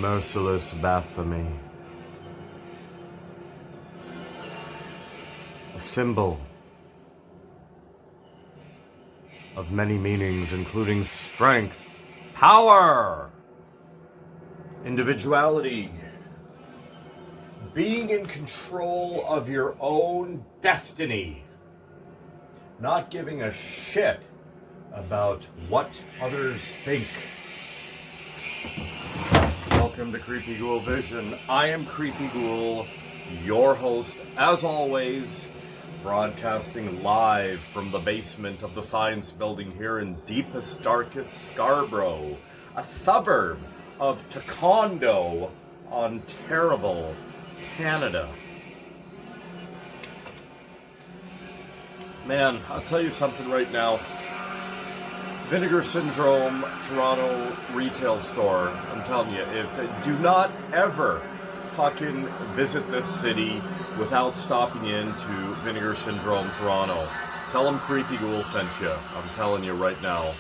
merciless blasphemy. A symbol of many meanings, including strength, power, individuality, being in control of your own destiny, not giving a shit about what others think. Welcome to Creepy Ghoul Vision. I am Creepy Ghoul, your host, as always, broadcasting live from the basement of the Science Building here in deepest, darkest Scarborough, a suburb of Taekwondo, Ontario, Canada. Man, I'll tell you something right now. Vinegar Syndrome Toronto retail store. I'm telling you, do not ever fucking visit this city without stopping into Vinegar Syndrome Toronto. Tell them Creepy Ghoul sent you. I'm telling you right now.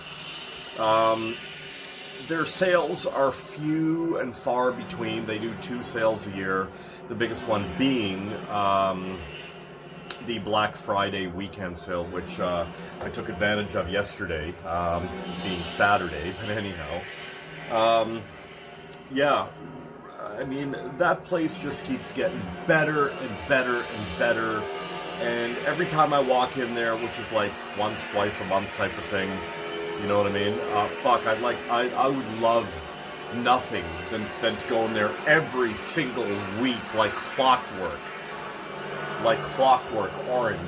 Their sales are few and far between. They do 2 sales a year. The biggest one being the Black Friday weekend sale, which I took advantage of yesterday, being Saturday, but anyhow. Yeah, I mean, that place just keeps getting better and better and better, and every time I walk in there, which is like once, twice a month type of thing, you know what I mean? I would love nothing than to go in there every single week like clockwork. Like clockwork orange.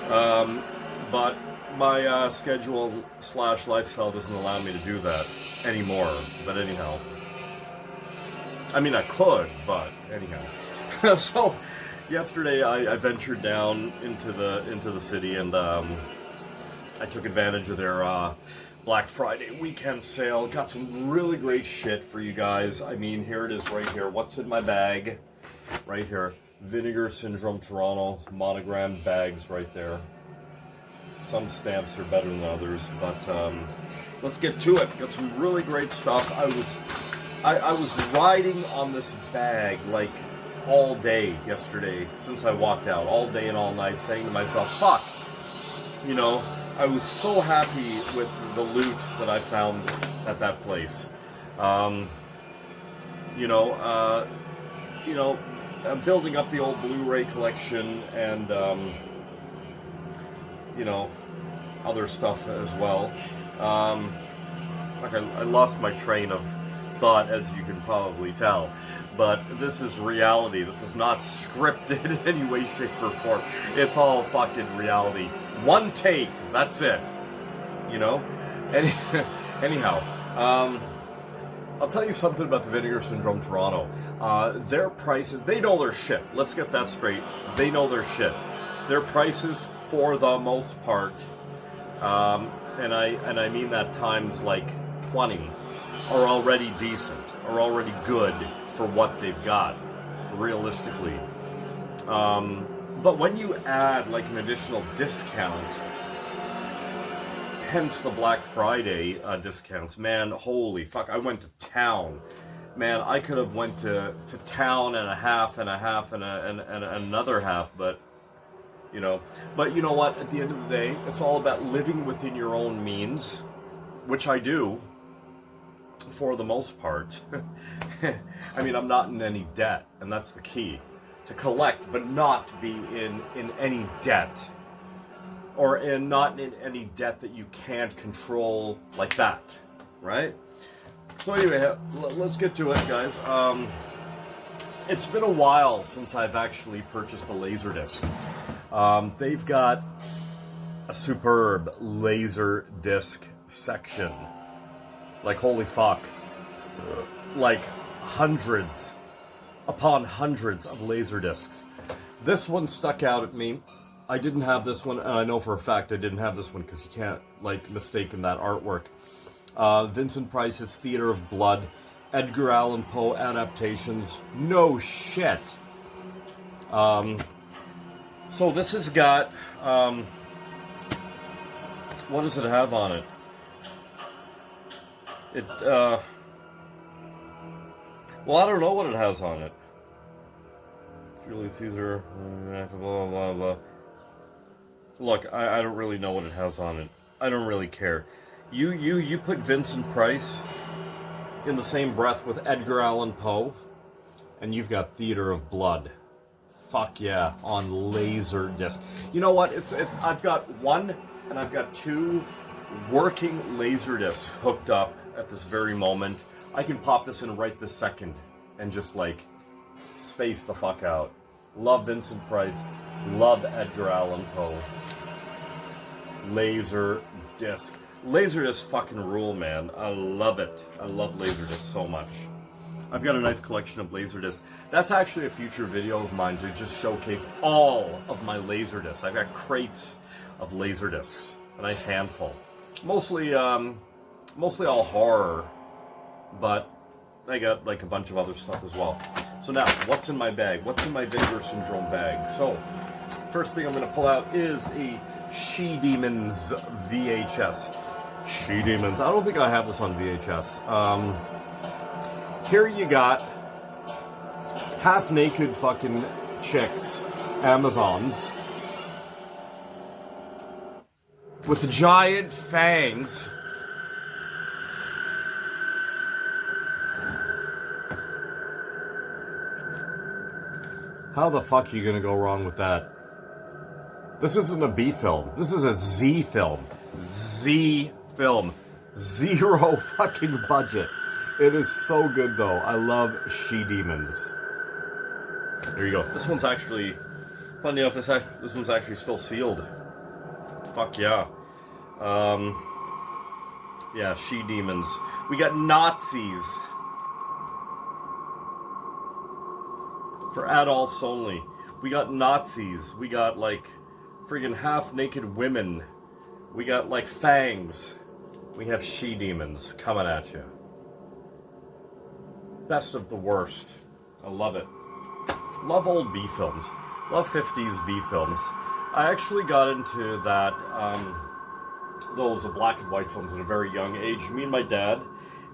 But my schedule / lifestyle doesn't allow me to do that anymore. But anyhow. I mean, I could, but anyhow. So, yesterday I ventured down into the city and I took advantage of their Black Friday weekend sale. Got some really great shit for you guys. I mean, here it is right here. What's in my bag? Right here. Vinegar Syndrome Toronto monogrammed bags right there. Some stamps are better than others, but let's get to it. Got some really great stuff. I was riding on this bag like all day yesterday since I walked out, all day and all night, saying to myself, fuck, you know, I was so happy with the loot that I found at that place. I'm building up the old Blu-ray collection and, other stuff as well. I lost my train of thought, as you can probably tell. But this is reality. This is not scripted in any way, shape, or form. It's all fucking reality. One take, that's it. You know? Anyhow, I'll tell you something about the Vinegar Syndrome Toronto. Their prices, they know their shit. Let's get that straight. They know their shit. Their prices, for the most part, and I mean that times like 20, are already decent, are already good for what they've got, realistically. But when you add like an additional discount, hence the Black Friday discounts, man, holy fuck, I went to town. Man, I could have went to town and a half and another half, but you know what, at the end of the day, it's all about living within your own means, which I do, for the most part. I mean, I'm not in any debt, and that's the key. To collect, but not be in any debt. Or not in any debt that you can't control like that, right? So anyway, let's get to it, guys. It's been a while since I've actually purchased a Laserdisc. They've got a superb Laserdisc section. Like, holy fuck. Like, hundreds upon hundreds of Laserdiscs. This one stuck out at me. I didn't have this one, and I know for a fact I didn't have this one because you can't, like, mistake in that artwork. Vincent Price's Theater of Blood, Edgar Allan Poe adaptations. No shit. So this has got, what does it have on it? Well, I don't know what it has on it. Julius Caesar, blah, blah, blah. Look, I don't really know what it has on it. I don't really care. You put Vincent Price in the same breath with Edgar Allan Poe, and you've got Theater of Blood. Fuck yeah, on laser disc. You know what? I've got one and I've got two working laser discs hooked up at this very moment. I can pop this in right this second and just like space the fuck out. Love Vincent Price. Love Edgar Allan Poe. Laser disc. Laser disc fucking rule, man. I love it. I love laser disc so much. I've got a nice collection of laser discs. That's actually a future video of mine to just showcase all of my laser discs. I've got crates of laser discs, a nice handful. Mostly all horror, but I got like a bunch of other stuff as well. So now, what's in my bag? What's in my Vinegar Syndrome bag? So, first thing I'm going to pull out is a She Demons VHS. She Demons. I don't think I have this on VHS. Here you got half-naked fucking chicks, Amazons, with giant fangs. How the fuck are you gonna go wrong with that? This isn't a B film. This is a Z film. Z film. Zero fucking budget. It is so good though. I love She Demons. There you go. This one's actually, funny enough, this one's actually still sealed. Fuck yeah. Yeah, She Demons. We got Nazis. For adults only. We got Nazis. We got like friggin' half-naked women. We got like fangs. We have She Demons coming at you. Best of the worst. I love it. Love old B films. Love 50s B films. I actually got into that, those black and white films at a very young age. Me and my dad,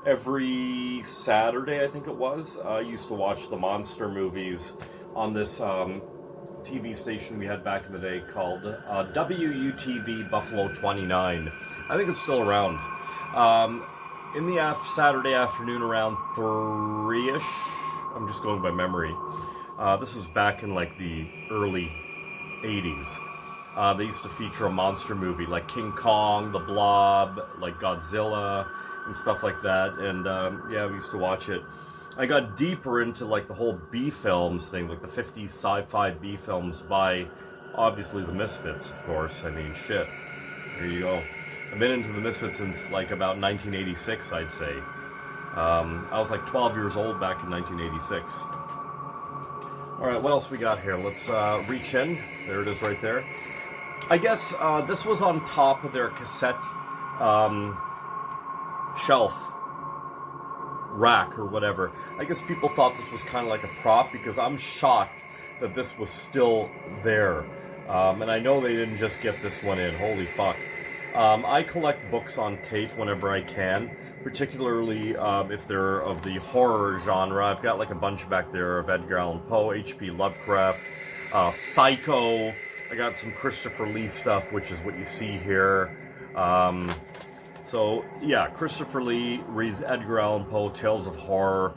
every Saturday, I think it was, used to watch the monster movies on this TV station we had back in the day called WUTV Buffalo 29. I think it's still around. In the Saturday afternoon around 3-ish, I'm just going by memory. This is back in like the early 80s. They used to feature a monster movie like King Kong, The Blob, like Godzilla, and stuff like that. And yeah, we used to watch it. I got deeper into like the whole B films thing, like the 50s sci-fi B films by obviously the Misfits, of course. I mean, shit. There you go. I've been into the Misfits since like about 1986, I'd say. I was like 12 years old back in 1986. Alright, what else we got here? Let's reach in. There it is right there. I guess this was on top of their cassette shelf rack or whatever. I guess people thought this was kind of like a prop because I'm shocked that this was still there. And I know they didn't just get this one in. Holy fuck. I collect books on tape whenever I can, particularly if they're of the horror genre. I've got like a bunch back there of Edgar Allan Poe, H.P. Lovecraft, Psycho. I got some Christopher Lee stuff, which is what you see here. So yeah, Christopher Lee reads Edgar Allan Poe, Tales of Horror,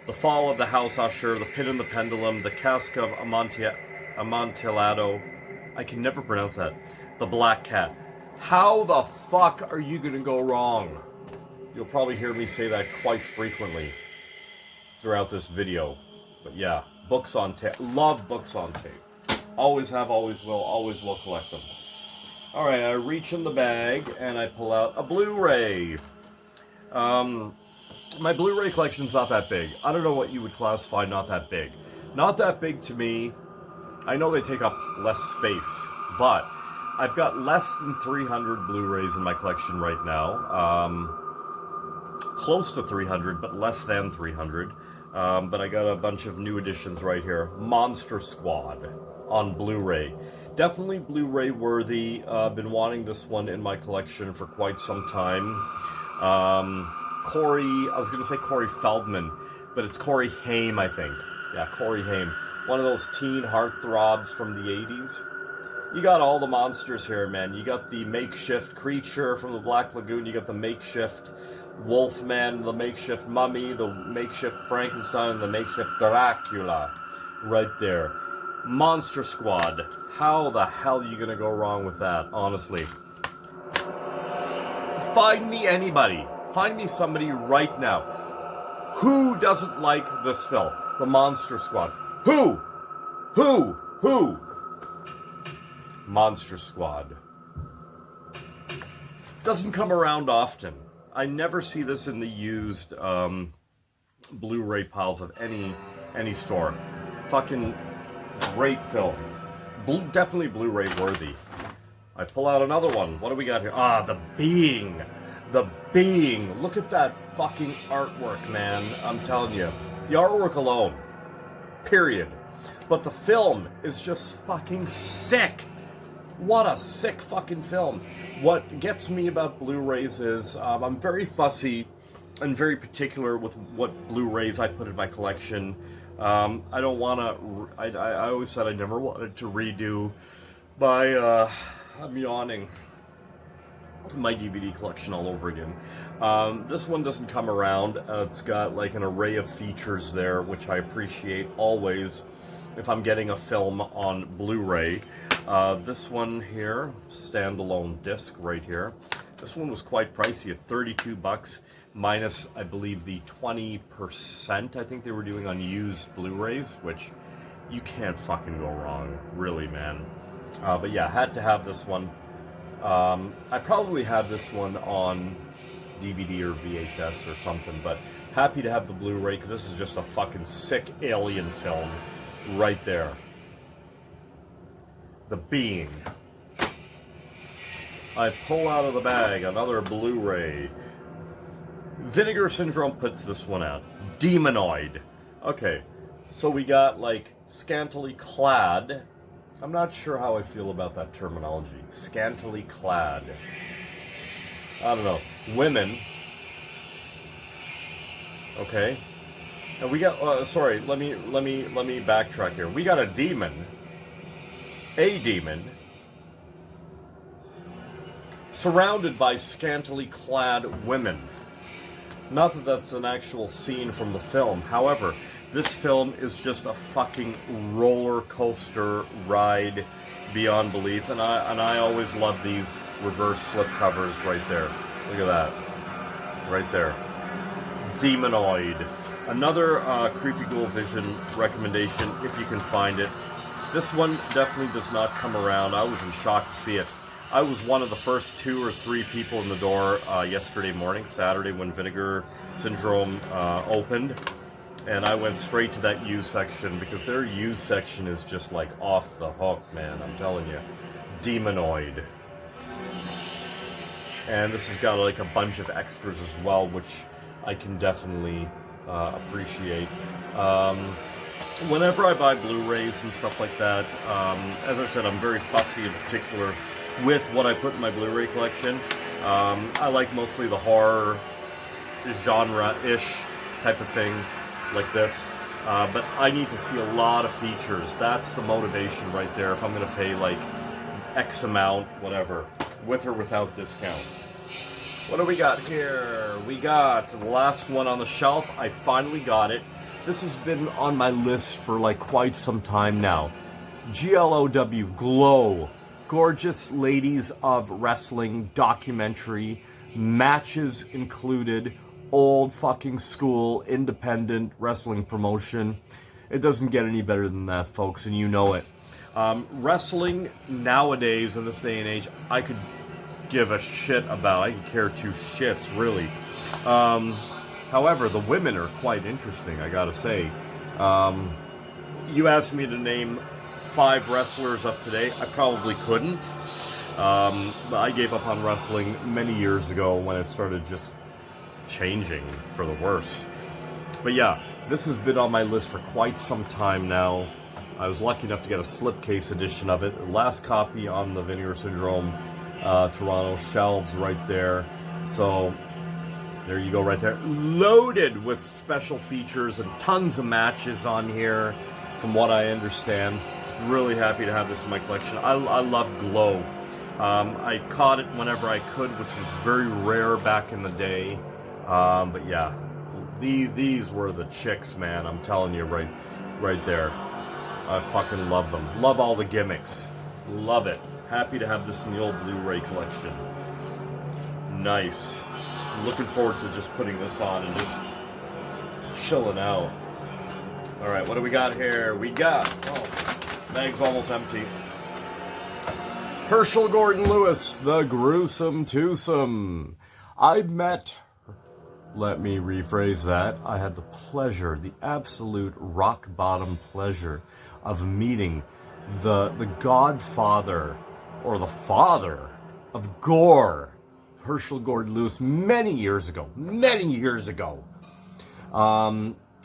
The Fall of the House Usher, The Pit and the Pendulum, The Cask of Amontillado. I can never pronounce that. The Black Cat. How the fuck are you gonna go wrong? You'll probably hear me say that quite frequently throughout this video. But yeah, books on tape. Love books on tape. Always have, always will collect them. Alright, I reach in the bag and I pull out a Blu-ray. My Blu-ray collection's not that big. I don't know what you would classify not that big. Not that big to me. I know they take up less space, but I've got less than 300 Blu-rays in my collection right now. Close to 300, but less than 300. But I got a bunch of new editions right here. Monster Squad on Blu-ray. Definitely Blu-ray worthy. Been wanting this one in my collection for quite some time. I was going to say Corey Feldman, but it's Corey Haim, I think. Yeah, Corey Haim. One of those teen heartthrobs from the 80s. You got all the monsters here, man. You got the makeshift creature from the Black Lagoon. You got the makeshift Wolfman, the makeshift Mummy, the makeshift Frankenstein, and the makeshift Dracula. Right there. Monster Squad. How the hell are you going to go wrong with that, honestly? Find me anybody. Find me somebody right now. Who doesn't like this film? The Monster Squad. Who? Monster Squad. Doesn't come around often. I never see this in the used Blu-ray piles of any store. Fucking great film. Definitely Blu-ray worthy. I pull out another one. What do we got here? Ah, The Being. The Being. Look at that fucking artwork, man. I'm telling you. The artwork alone. Period. But the film is just fucking sick. What a sick fucking film. What gets me about Blu-rays is I'm very fussy and very particular with what Blu-rays I put in my collection. I don't want to... I always said I never wanted to redo my... I'm yawning. My DVD collection all over again. This one doesn't come around. It's got like an array of features there, which I appreciate always if I'm getting a film on Blu-ray. This one here, standalone disc right here. This one was quite pricey at $32 minus, I believe, the 20% I think they were doing on used Blu-rays, which you can't fucking go wrong, really, man. But yeah, had to have this one. I probably have this one on DVD or VHS or something, but happy to have the Blu-ray because this is just a fucking sick alien film right there. The Being. I pull out of the bag another Blu-ray. Vinegar Syndrome puts this one out. Demonoid. Okay, so we got like scantily clad. I'm not sure how I feel about that terminology. Scantily clad. I don't know. Women. Okay. And we got. Sorry. Let me backtrack here. We got a demon. A demon. Surrounded by scantily clad women. Not that that's an actual scene from the film. However, this film is just a fucking roller coaster ride beyond belief, and I always love these reverse slip covers right there. Look at that, right there. Demonoid. Another Creepy Ghoul Vision recommendation if you can find it. This one definitely does not come around. I was in shock to see it. I was one of the first 2 or 3 people in the door yesterday morning, Saturday, when Vinegar Syndrome opened. And I went straight to that used section because their used section is just like off the hook, man. I'm telling you. Demonoid. And this has got like a bunch of extras as well, which I can definitely appreciate. Whenever I buy Blu-rays and stuff like that, as I said, I'm very fussy in particular with what I put in my Blu-ray collection. I like mostly the horror genre-ish type of thing, like this, but I need to see a lot of features. That's the motivation right there. If I'm going to pay like X amount, whatever, with or without discount. What do we got here? We got the last one on the shelf. I finally got it. This has been on my list for like quite some time now. GLOW, Glow, Gorgeous Ladies of Wrestling documentary, matches included. Old fucking school, independent wrestling promotion. It doesn't get any better than that, folks, and you know it. Wrestling nowadays, in this day and age, I could give a shit about. I could care 2 shits, really. However, the women are quite interesting, I gotta say. You asked me to name 5 wrestlers of today. I probably couldn't. I gave up on wrestling many years ago when it started just changing for the worse. But yeah, this has been on my list for quite some time now. I was lucky enough to get a slipcase edition of it. Last copy on the Vinegar Syndrome Toronto shelves right there. So There you go right there. Loaded with special features and tons of matches on here, from what I understand. Really happy to have this in my collection. I love Glow. I caught it whenever I could, which was very rare back in the day. But yeah, these were the chicks, man. I'm telling you, right there. I fucking love them. Love all the gimmicks. Love it. Happy to have this in the old Blu-ray collection. Nice. I'm looking forward to just putting this on and just chilling out. All right, what do we got here? We got, bag's almost empty. Herschel Gordon Lewis, the gruesome twosome. Let me rephrase that. I had the pleasure, the absolute rock bottom pleasure of meeting the godfather, or the father of gore, Herschel Gordon Lewis, many years ago.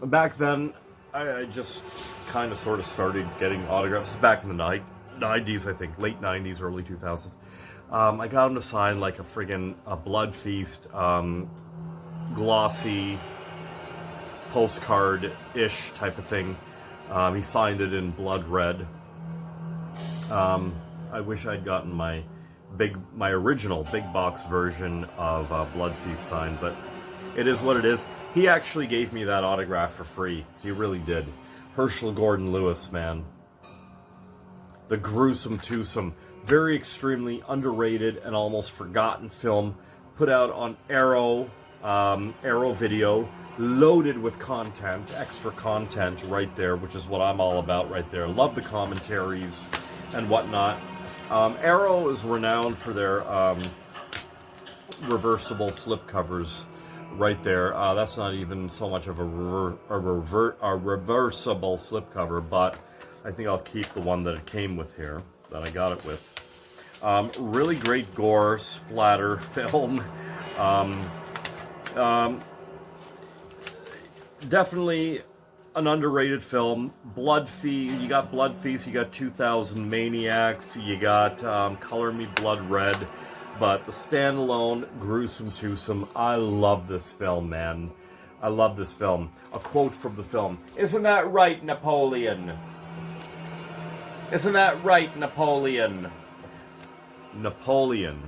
Back then, I just kind of sort of started getting autographs back in the 90s, I think, late 90s, early 2000s. I got him to sign like a Blood Feast, glossy postcard-ish type of thing. He signed it in blood red. I wish I'd gotten my original big box version of Blood Feast signed, but it is what it is. He actually gave me that autograph for free. He really did. Herschel Gordon Lewis, man. The gruesome twosome. Very extremely underrated and almost forgotten film. Put out on Arrow Video. Loaded with content, extra content right there, which is what I'm all about right there. Love the commentaries and whatnot. Arrow is renowned for their reversible slipcovers right there. That's not even so much of a reversible slipcover, but I think I'll keep the one that it came with here, that I got it with. Really great gore splatter film. Definitely an underrated film. Blood Feast, you got Blood Feast, you got 2000 Maniacs, you got Color Me Blood Red, but the standalone gruesome twosome. I love this film, man. I love this film. A quote from the film: "Isn't that right, Napoleon? Isn't that right, Napoleon?" Napoleon.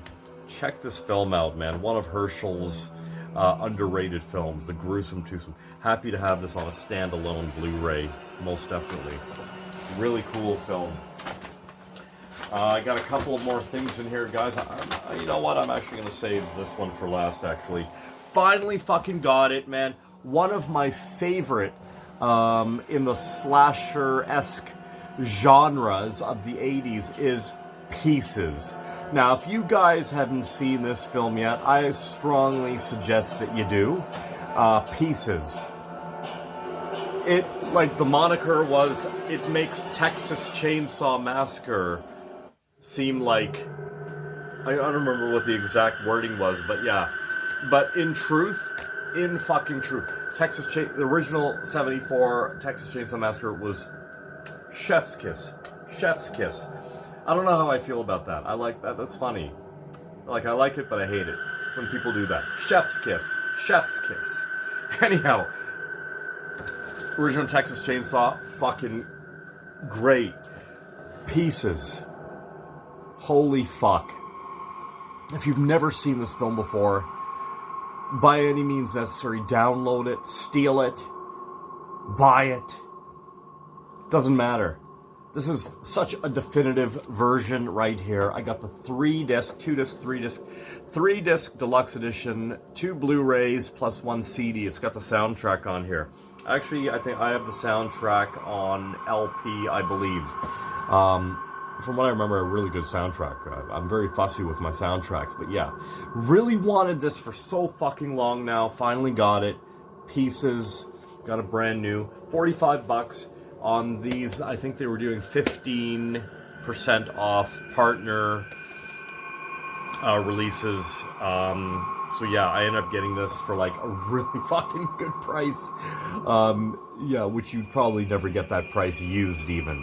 Check this film out, man. One of Herschel's underrated films, the gruesome twosome. Happy to have this on a standalone Blu-ray, most definitely. Really cool film. I got a couple of more things in here, guys. You know what? I'm actually going to save this one for last, actually. Finally fucking got it, man. One of my favorite in the slasher-esque genres of the 80s is Pieces. Now, if you guys haven't seen this film yet, I strongly suggest that you do. Pieces. It, like the moniker was, it makes Texas Chainsaw Massacre seem like, I don't remember what the exact wording was, but yeah. But in fucking truth, the original 74 Texas Chainsaw Massacre was chef's kiss. Chef's kiss. I don't know how I feel about that. I like that. That's funny. Like, I like it, but I hate it when people do that. Chef's kiss. Chef's kiss. Anyhow, original Texas Chainsaw, fucking great. Pieces. Holy fuck. If you've never seen this film before, by any means necessary, download it, steal it, buy it. Doesn't matter. This is such a definitive version right here. I got the 3-disc deluxe edition, 2 Blu-rays plus 1 CD. It's got the soundtrack on here. Actually, I think I have the soundtrack on LP, I believe. From what I remember, a really good soundtrack. I'm very fussy with my soundtracks, but yeah. Really wanted this for so fucking long now. Finally got it. Pieces. Got a brand new. $45. On these, I think they were doing 15% off partner releases. So yeah, I ended up getting this for like a really fucking good price. Yeah, which you'd probably never get that price used even.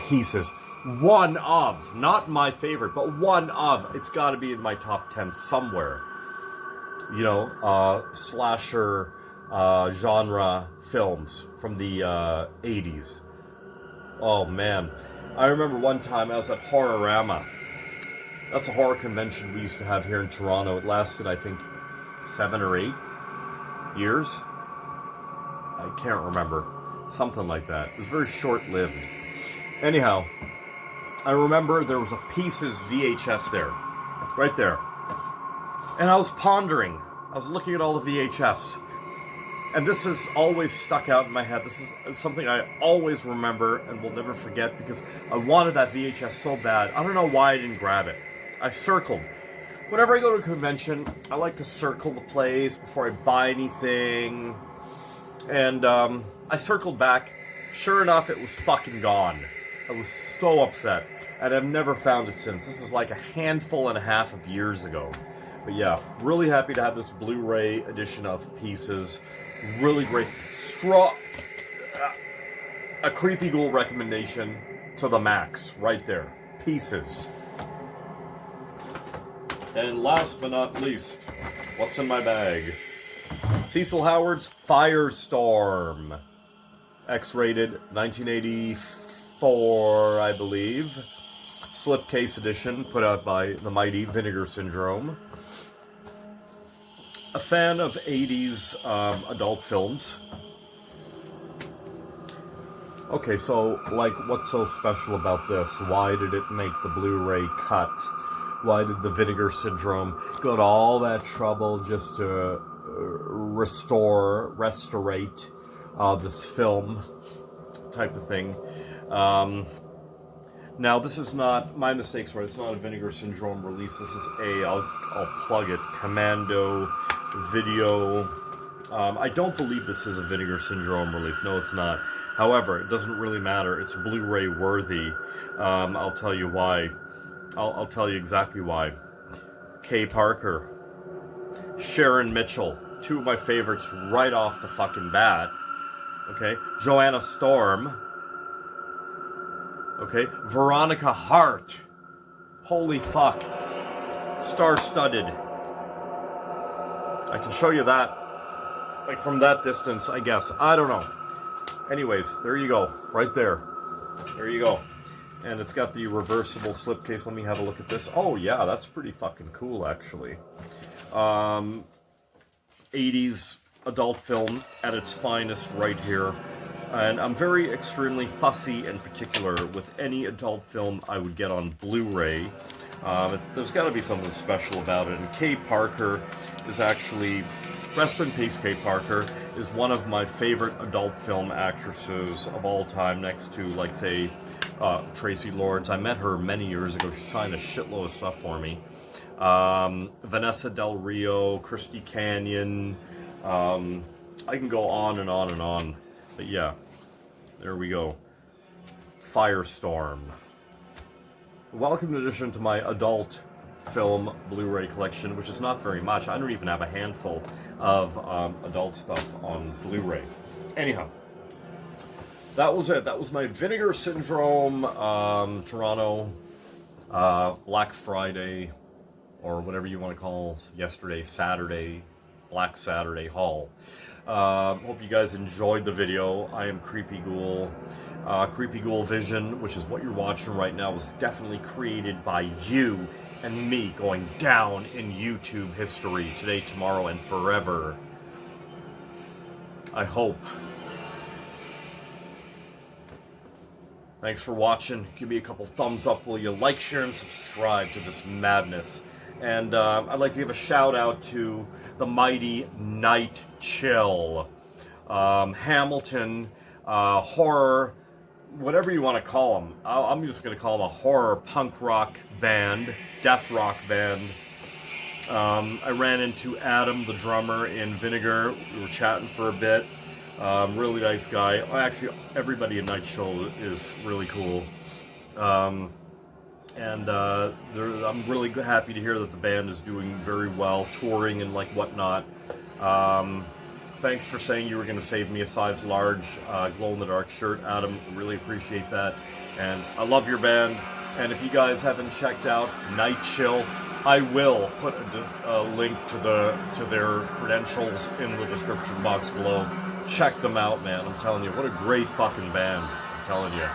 Pieces. One of, not my favorite, but one of. It's got to be in my top 10 somewhere. you know, slasher genre films from the 80s. Oh man, I remember one time I was at Horrorama. That's a horror convention we used to have here in Toronto. It lasted, I think, 7 or 8 years. I can't remember. Something like that. It was very short-lived. Anyhow, I remember there was a Pieces VHS there. Right there. And I was pondering. I was looking at all the VHS. And this has always stuck out in my head. This is something I always remember and will never forget because I wanted that VHS so bad. I don't know why I didn't grab it. I circled. Whenever I go to a convention, I like to circle the place before I buy anything. And I circled back. Sure enough, it was fucking gone. I was so upset. And I've never found it since. This is like a handful and a half of years ago. But yeah, really happy to have this Blu-ray edition of Pieces. Really great. A Creepy Ghoul recommendation to the max. Right there. Pieces. And last but not least, what's in my bag? Cecil Howard's Firestorm. X-rated, 1984, I believe. Slipcase edition, put out by the mighty Vinegar Syndrome. A fan of 80s adult films. Okay, so, like, what's so special about this? Why did it make the Blu-ray cut? Why did the Vinegar Syndrome go to all that trouble just to restorate this film type of thing? Now, this is not, my mistakes, right? It's not a Vinegar Syndrome release. This is I'll plug it, Commando Video. I don't believe this is a Vinegar Syndrome release. No, it's not. However, it doesn't really matter. It's Blu-ray worthy. I'll tell you why. I'll tell you exactly why. Kay Parker, Sharon Mitchell, two of my favorites right off the fucking bat. Okay, Joanna Storm. Okay, Veronica Hart. Holy fuck. Star-studded. I can show you that, like from that distance, I guess. I don't know. Anyways, there you go. Right there. There you go. And it's got the reversible slipcase. Let me have a look at this. Oh, yeah, that's pretty fucking cool, actually. 80s adult film at its finest right here. And I'm very extremely fussy and particular with any adult film I would get on Blu-ray. There's got to be something special about it. And Kay Parker is actually, rest in peace, Kay Parker, is one of my favorite adult film actresses of all time, next to, like, say, Tracy Lords. I met her many years ago. She signed a shitload of stuff for me. Vanessa Del Rio, Christy Canyon. I can go on and on and on. But yeah, there we go. Firestorm. Welcome in addition to my adult film Blu-ray collection, which is not very much. I don't even have a handful of adult stuff on Blu-ray. Anyhow, that was it. That was my Vinegar Syndrome Toronto Black Friday, or whatever you want to call yesterday, Saturday, Black Saturday haul. Hope you guys enjoyed the video. I am Creepy Ghoul. Creepy Ghoul Vision, which is what you're watching right now, was definitely created by you and me going down in YouTube history today, tomorrow, and forever. I hope. Thanks for watching. Give me a couple thumbs up. Will you like, share, and subscribe to this madness? And I'd like to give a shout out to the mighty Night Chill. Hamilton, horror, whatever you want to call them. I'm just going to call them a horror punk rock band, death rock band. I ran into Adam, the drummer, in Vinegar. We were chatting for a bit. Really nice guy. Actually, everybody in Night Chill is really cool. I'm really happy to hear that the band is doing very well, touring and like whatnot. Thanks for saying you were going to save me a size large glow-in-the-dark shirt, Adam. Really appreciate that. And I love your band. And if you guys haven't checked out Night Chill I will put a link to their credentials in the description box below. Check them out, man. I'm telling you, what a great fucking band. I'm telling you.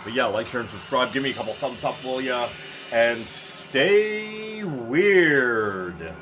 But yeah, like, share, and subscribe. Give me a couple thumbs up, will ya? And stay weird.